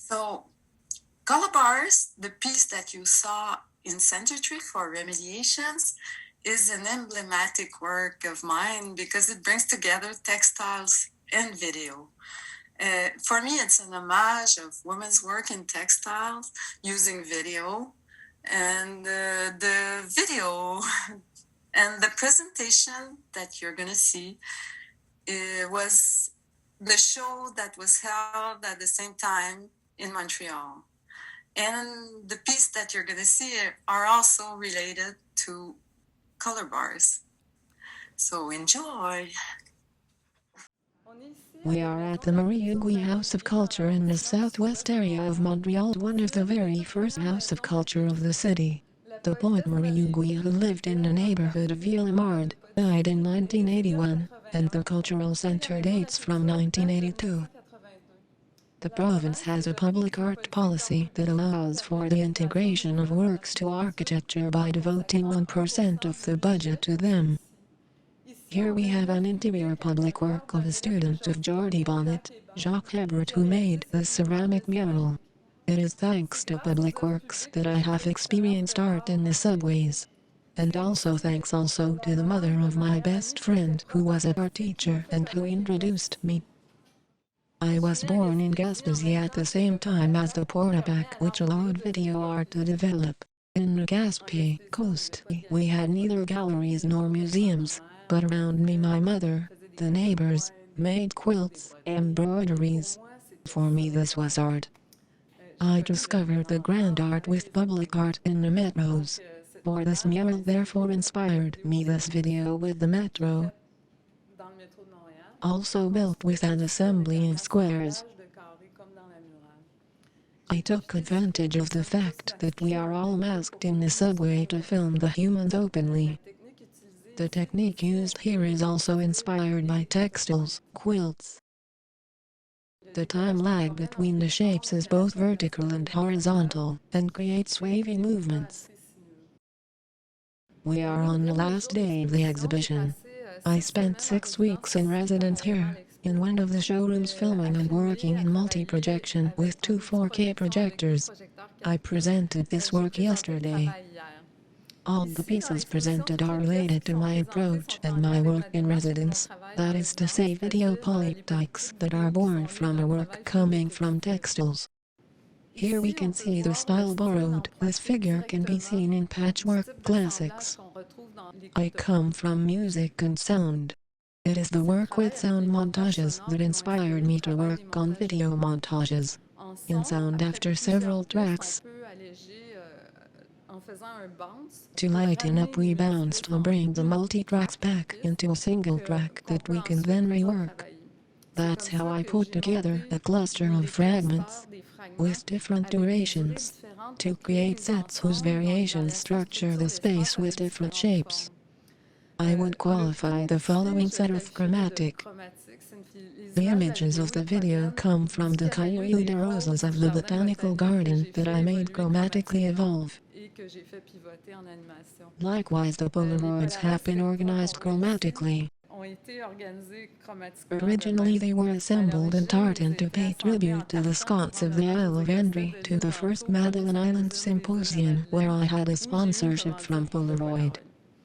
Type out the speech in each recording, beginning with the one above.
So, color bars, the piece that you saw in Century for Remediations, is an emblematic work of mine because it brings together textiles and video. For me, it's an homage of women's work in textiles using video. And the video and the presentation that you're going to see was the show that was held at the same time in Montreal. And the piece that you're going to see are also related to color bars. So enjoy. We are at the Marie-Hugues House of Culture in the southwest area of Montreal, one of the very first house of culture of the city. The poet Marie-Hugues, who lived in the neighborhood of Ville-Émard, died in 1981, and the cultural center dates from 1982. The province has a public art policy that allows for the integration of works to architecture by devoting 1% of the budget to them. Here we have an interior public work of a student of Geordie Bonnet, Jacques Hebert, who made the ceramic mural. It is thanks to public works that I have experienced art in the subways. And also thanks to the mother of my best friend who was an art teacher and who introduced me. I was born in Gaspésie at the same time as the Portabac, which allowed video art to develop. In the Gaspé coast, we had neither galleries nor museums, but around me my mother, the neighbors, made quilts, embroideries. For me this was art. I discovered the grand art with public art in the metros. For this mural therefore inspired me this video with the metro, also built with an assembly of squares. I took advantage of the fact that we are all masked in the subway to film the humans openly. The technique used here is also inspired by textiles, quilts. The time lag between the shapes is both vertical and horizontal, and creates wavy movements. We are on the last day of the exhibition. I spent 6 weeks in residence here, in one of the showrooms filming and working in multi-projection with 2 4K projectors. I presented this work yesterday. All the pieces presented are related to my approach and my work in residence, that is to say video polyptychs that are born from a work coming from textiles. Here we can see the style borrowed. This figure can be seen in patchwork classics. I come from music and sound. It is the work with sound montages that inspired me to work on video montages. In sound, after several tracks, to lighten up we bounce to bring the multi-tracks back into a single track that we can then rework. That's how I put together a cluster of fragments with different durations to create sets whose variations structure the space with different shapes. I would qualify the following set of chromatic. The images of the video come from the cahiers de roses of the botanical garden that I made chromatically evolve. Likewise, the Polaroids have been organized chromatically. Originally they were assembled in tartan to pay tribute to the Scots of the Isle of Hendry to the first Madeline Island symposium where I had a sponsorship from Polaroid.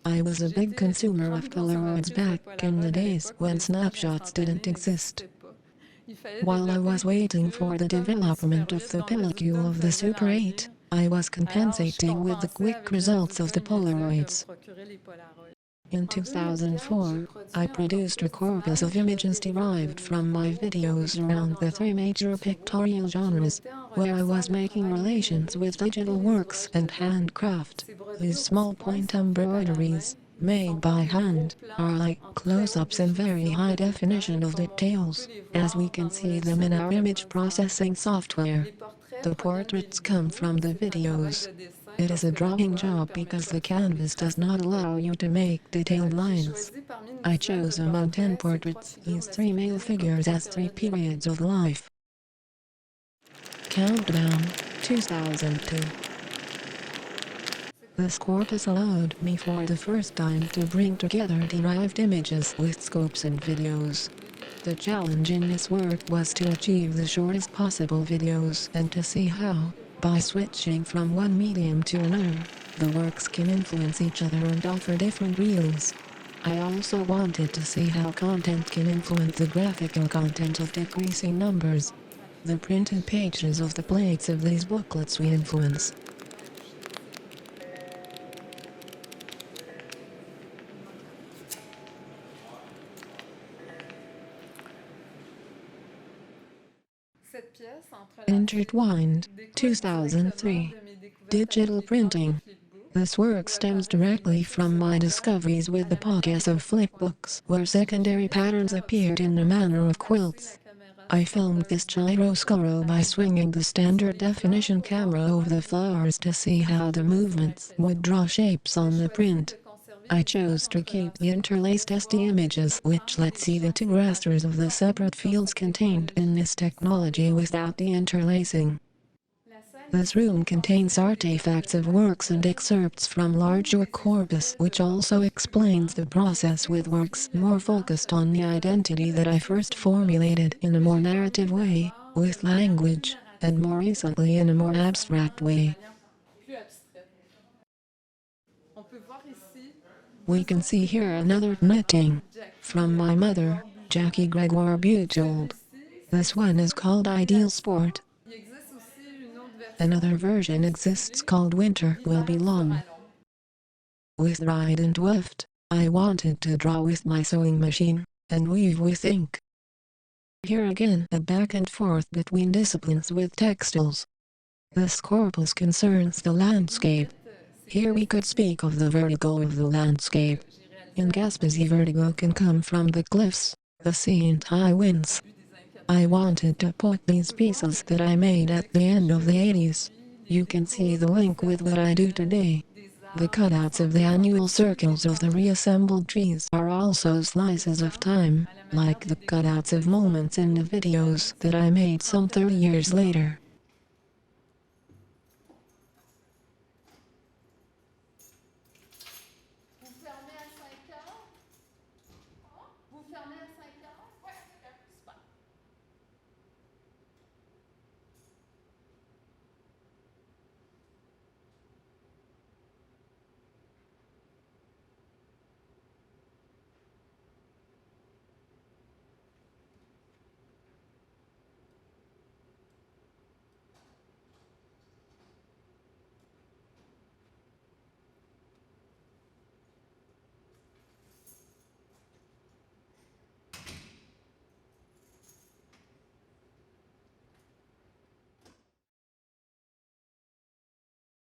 I was a big consumer of Polaroids back in the days when snapshots didn't exist. While I was waiting for the development of the pellicule of the Super 8, I was compensating with the quick results of the Polaroids. In 2004, I produced a corpus of images derived from my videos around the 3 major pictorial genres, where I was making relations with digital works and handcraft. These small point embroideries, made by hand, are like close-ups in very high definition of details, as we can see them in our image processing software. The portraits come from the videos. It is a drawing job because the canvas does not allow you to make detailed lines. I chose among 10 portraits these 3 male figures as 3 periods of life. Countdown, 2002. This corpus allowed me for the first time to bring together derived images with scopes and videos. The challenge in this work was to achieve the shortest possible videos and to see how, by switching from one medium to another, the works can influence each other and offer different reels. I also wanted to see how content can influence the graphical content of decreasing numbers. The printed pages of the plates of these booklets we influence. Intertwined, 2003. Digital printing. This work stems directly from my discoveries with the pockets of flipbooks, where secondary patterns appeared in the manner of quilts. I filmed this chiaroscuro by swinging the standard definition camera over the flowers to see how the movements would draw shapes on the print. I chose to keep the interlaced SD images, which let see the two rasters of the separate fields contained in this technology without the interlacing. This room contains artifacts of works and excerpts from larger corpus, which also explains the process with works more focused on the identity that I first formulated in a more narrative way, with language, and more recently in a more abstract way. We can see here another knitting from my mother, Grégoire Bujold. This one is called Ideal Sport. Another version exists called Winter Will Be Long. With Ride and Weft, I wanted to draw with my sewing machine, and weave with ink. Here again a back and forth between disciplines with textiles. This corpus concerns the landscape. Here we could speak of the vertigo of the landscape. In Gaspésie, vertigo can come from the cliffs, the sea and high winds. I wanted to put these pieces that I made at the end of the 80s. You can see the link with what I do today. The cutouts of the annual circles of the reassembled trees are also slices of time, like the cutouts of moments in the videos that I made some 30 years later.